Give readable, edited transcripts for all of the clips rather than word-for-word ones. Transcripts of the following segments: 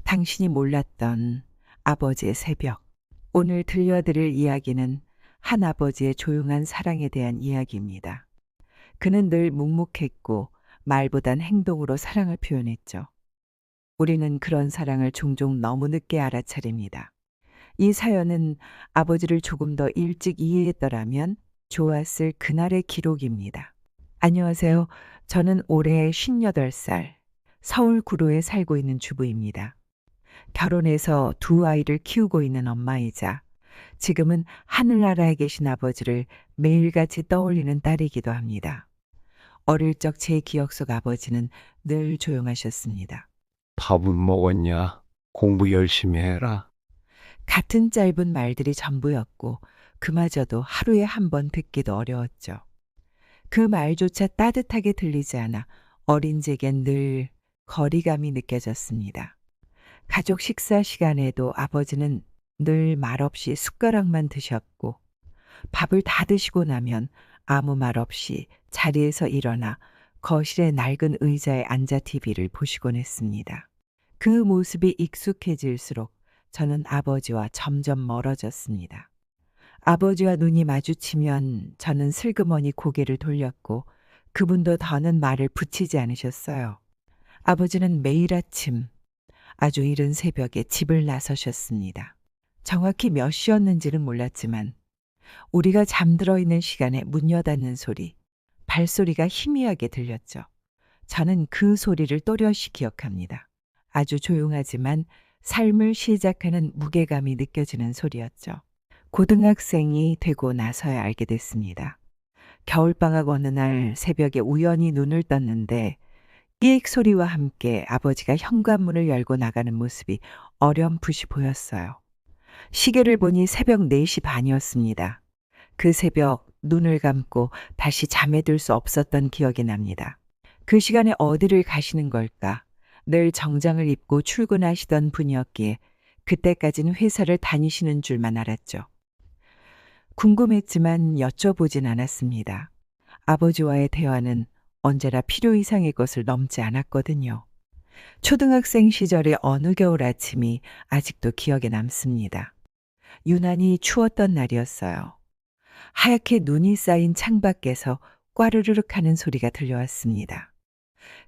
당신이 몰랐던 아버지의 새벽. 오늘 들려드릴 이야기는 한 아버지의 조용한 사랑에 대한 이야기입니다. 그는 늘 묵묵했고 말보단 행동으로 사랑을 표현했죠. 우리는 그런 사랑을 종종 너무 늦게 알아차립니다. 이 사연은 아버지를 조금 더 일찍 이해했더라면 좋았을 그날의 기록입니다. 안녕하세요. 저는 올해 58살, 서울 구로에 살고 있는 주부입니다. 결혼해서 두 아이를 키우고 있는 엄마이자 지금은 하늘나라에 계신 아버지를 매일같이 떠올리는 딸이기도 합니다. 어릴 적 제 기억 속 아버지는 늘 조용하셨습니다. 밥은 먹었냐? 공부 열심히 해라. 같은 짧은 말들이 전부였고 그마저도 하루에 한 번 듣기도 어려웠죠. 그 말조차 따뜻하게 들리지 않아 어린 제겐 늘 거리감이 느껴졌습니다. 가족 식사 시간에도 아버지는 늘 말없이 숟가락만 드셨고 밥을 다 드시고 나면 아무 말 없이 자리에서 일어나 거실의 낡은 의자에 앉아 TV를 보시곤 했습니다. 그 모습이 익숙해질수록 저는 아버지와 점점 멀어졌습니다. 아버지와 눈이 마주치면 저는 슬그머니 고개를 돌렸고 그분도 더는 말을 붙이지 않으셨어요. 아버지는 매일 아침 아주 이른 새벽에 집을 나서셨습니다. 정확히 몇 시였는지는 몰랐지만 우리가 잠들어 있는 시간에 문 여닫는 소리, 발소리가 희미하게 들렸죠. 저는 그 소리를 또렷이 기억합니다. 아주 조용하지만 삶을 시작하는 무게감이 느껴지는 소리였죠. 고등학생이 되고 나서야 알게 됐습니다. 겨울방학 어느 날 새벽에 우연히 눈을 떴는데 끽 소리와 함께 아버지가 현관문을 열고 나가는 모습이 어렴풋이 보였어요. 시계를 보니 새벽 4시 반이었습니다. 그 새벽 눈을 감고 다시 잠에 들 수 없었던 기억이 납니다. 그 시간에 어디를 가시는 걸까? 늘 정장을 입고 출근하시던 분이었기에 그때까지는 회사를 다니시는 줄만 알았죠. 궁금했지만 여쭤보진 않았습니다. 아버지와의 대화는 언제나 필요 이상의 것을 넘지 않았거든요. 초등학생 시절의 어느 겨울 아침이 아직도 기억에 남습니다. 유난히 추웠던 날이었어요. 하얗게 눈이 쌓인 창밖에서 꽈르르륵 하는 소리가 들려왔습니다.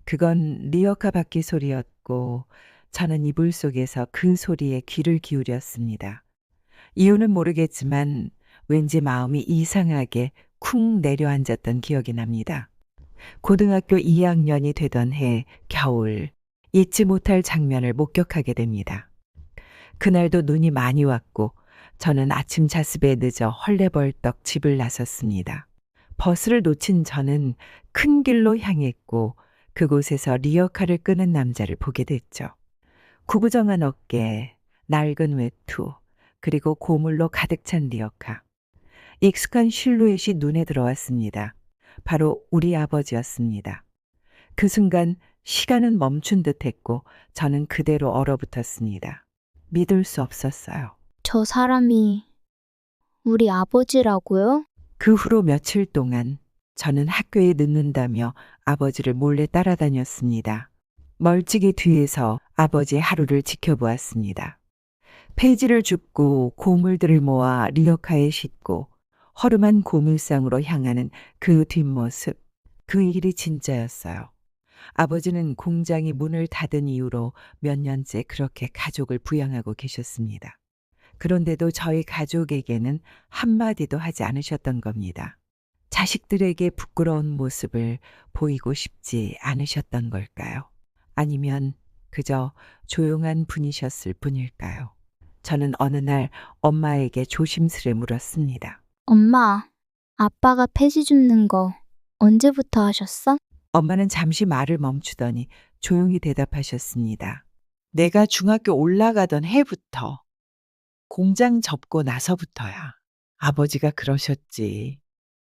그건 리어카 바퀴 소리였고 저는 이불 속에서 그 소리에 귀를 기울였습니다. 이유는 모르겠지만 왠지 마음이 이상하게 쿵 내려앉았던 기억이 납니다. 고등학교 2학년이 되던 해 겨울 잊지 못할 장면을 목격하게 됩니다. 그날도 눈이 많이 왔고 저는 아침 자습에 늦어 헐레벌떡 집을 나섰습니다. 버스를 놓친 저는 큰 길로 향했고 그곳에서 리어카를 끄는 남자를 보게 됐죠. 구부정한 어깨, 낡은 외투, 그리고 고물로 가득 찬 리어카. 익숙한 실루엣이 눈에 들어왔습니다. 바로 우리 아버지였습니다. 그 순간 시간은 멈춘 듯 했고 저는 그대로 얼어붙었습니다. 믿을 수 없었어요. 저 사람이 우리 아버지라고요? 그 후로 며칠 동안 저는 학교에 늦는다며 아버지를 몰래 따라다녔습니다. 멀찍이 뒤에서 아버지의 하루를 지켜보았습니다. 폐지를 줍고 고물들을 모아 리어카에 싣고 허름한 고물상으로 향하는 그 뒷모습, 그 일이 진짜였어요. 아버지는 공장이 문을 닫은 이후로 몇 년째 그렇게 가족을 부양하고 계셨습니다. 그런데도 저희 가족에게는 한마디도 하지 않으셨던 겁니다. 자식들에게 부끄러운 모습을 보이고 싶지 않으셨던 걸까요? 아니면 그저 조용한 분이셨을 뿐일까요? 저는 어느 날 엄마에게 조심스레 물었습니다. 엄마, 아빠가 폐지 줍는 거 언제부터 하셨어? 엄마는 잠시 말을 멈추더니 조용히 대답하셨습니다. 내가 중학교 올라가던 해부터, 공장 접고 나서부터야. 아버지가 그러셨지.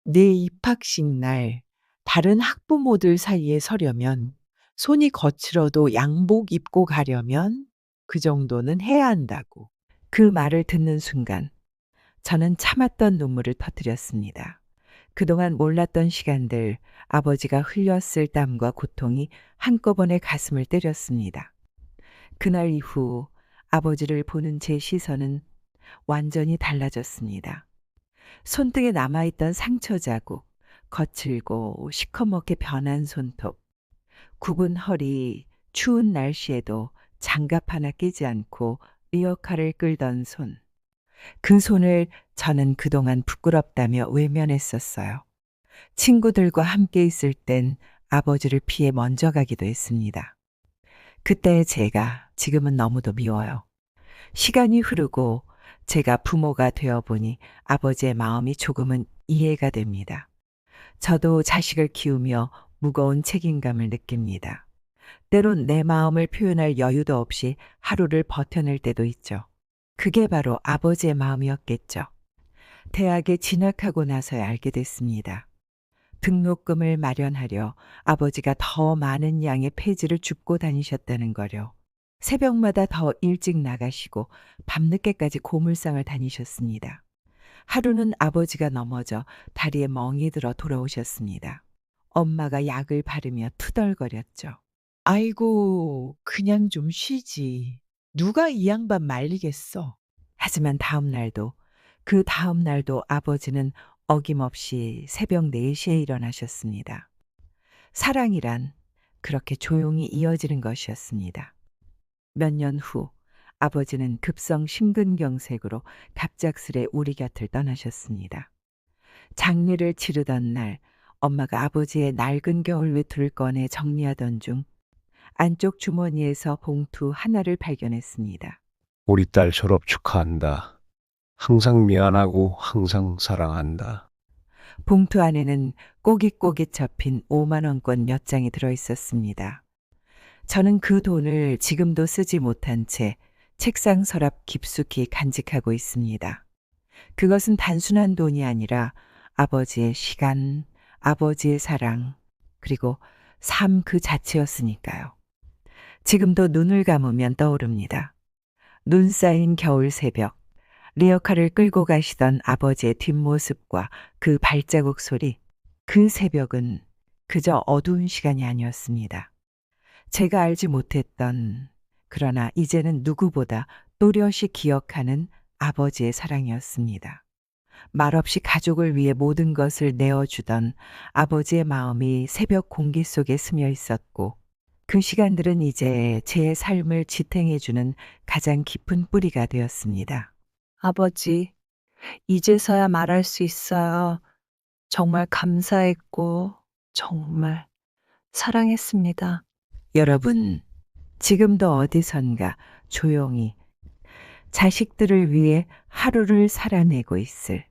내 입학식 날 다른 학부모들 사이에 서려면 손이 거칠어도 양복 입고 가려면 그 정도는 해야 한다고. 그 말을 듣는 순간 저는 참았던 눈물을 터뜨렸습니다. 그동안 몰랐던 시간들 아버지가 흘렸을 땀과 고통이 한꺼번에 가슴을 때렸습니다. 그날 이후 아버지를 보는 제 시선은 완전히 달라졌습니다. 손등에 남아있던 상처 자국, 거칠고 시커멓게 변한 손톱, 굽은 허리, 추운 날씨에도 장갑 하나 끼지 않고 리어카를 끌던 손. 그 손을 저는 그동안 부끄럽다며 외면했었어요. 친구들과 함께 있을 땐 아버지를 피해 먼저 가기도 했습니다. 그때의 제가 지금은 너무도 미워요. 시간이 흐르고 제가 부모가 되어 보니 아버지의 마음이 조금은 이해가 됩니다. 저도 자식을 키우며 무거운 책임감을 느낍니다. 때론 내 마음을 표현할 여유도 없이 하루를 버텨낼 때도 있죠. 그게 바로 아버지의 마음이었겠죠. 대학에 진학하고 나서야 알게 됐습니다. 등록금을 마련하려 아버지가 더 많은 양의 폐지를 줍고 다니셨다는 거요. 새벽마다 더 일찍 나가시고 밤늦게까지 고물상을 다니셨습니다. 하루는 아버지가 넘어져 다리에 멍이 들어 돌아오셨습니다. 엄마가 약을 바르며 투덜거렸죠. 아이고, 그냥 좀 쉬지. 누가 이 양반 말리겠어. 하지만 그 다음 날도 아버지는 어김없이 새벽 4시에 일어나셨습니다. 사랑이란 그렇게 조용히 이어지는 것이었습니다. 몇 년 후 아버지는 급성 심근경색으로 갑작스레 우리 곁을 떠나셨습니다. 장례를 치르던 날 엄마가 아버지의 낡은 겨울 외투를 꺼내 정리하던 중 안쪽 주머니에서 봉투 하나를 발견했습니다. 우리 딸 졸업 축하한다. 항상 미안하고 항상 사랑한다. 봉투 안에는 꼬깃꼬깃 접힌 5만 원권 몇 장이 들어 있었습니다. 저는 그 돈을 지금도 쓰지 못한 채 책상 서랍 깊숙이 간직하고 있습니다. 그것은 단순한 돈이 아니라 아버지의 시간, 아버지의 사랑, 그리고 삶 그 자체였으니까요. 지금도 눈을 감으면 떠오릅니다. 눈 쌓인 겨울 새벽, 리어카를 끌고 가시던 아버지의 뒷모습과 그 발자국 소리, 그 새벽은 그저 어두운 시간이 아니었습니다. 제가 알지 못했던, 그러나 이제는 누구보다 또렷이 기억하는 아버지의 사랑이었습니다. 말없이 가족을 위해 모든 것을 내어주던 아버지의 마음이 새벽 공기 속에 스며 있었고, 그 시간들은 이제 제 삶을 지탱해주는 가장 깊은 뿌리가 되었습니다. 아버지, 이제서야 말할 수 있어요. 정말 감사했고, 정말 사랑했습니다. 여러분, 지금도 어디선가 조용히 자식들을 위해 하루를 살아내고 있을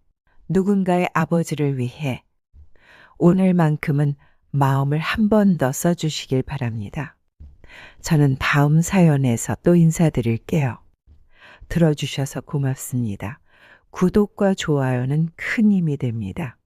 누군가의 아버지를 위해 오늘만큼은 마음을 한 번 더 써주시길 바랍니다. 저는 다음 사연에서 또 인사드릴게요. 들어주셔서 고맙습니다. 구독과 좋아요는 큰 힘이 됩니다.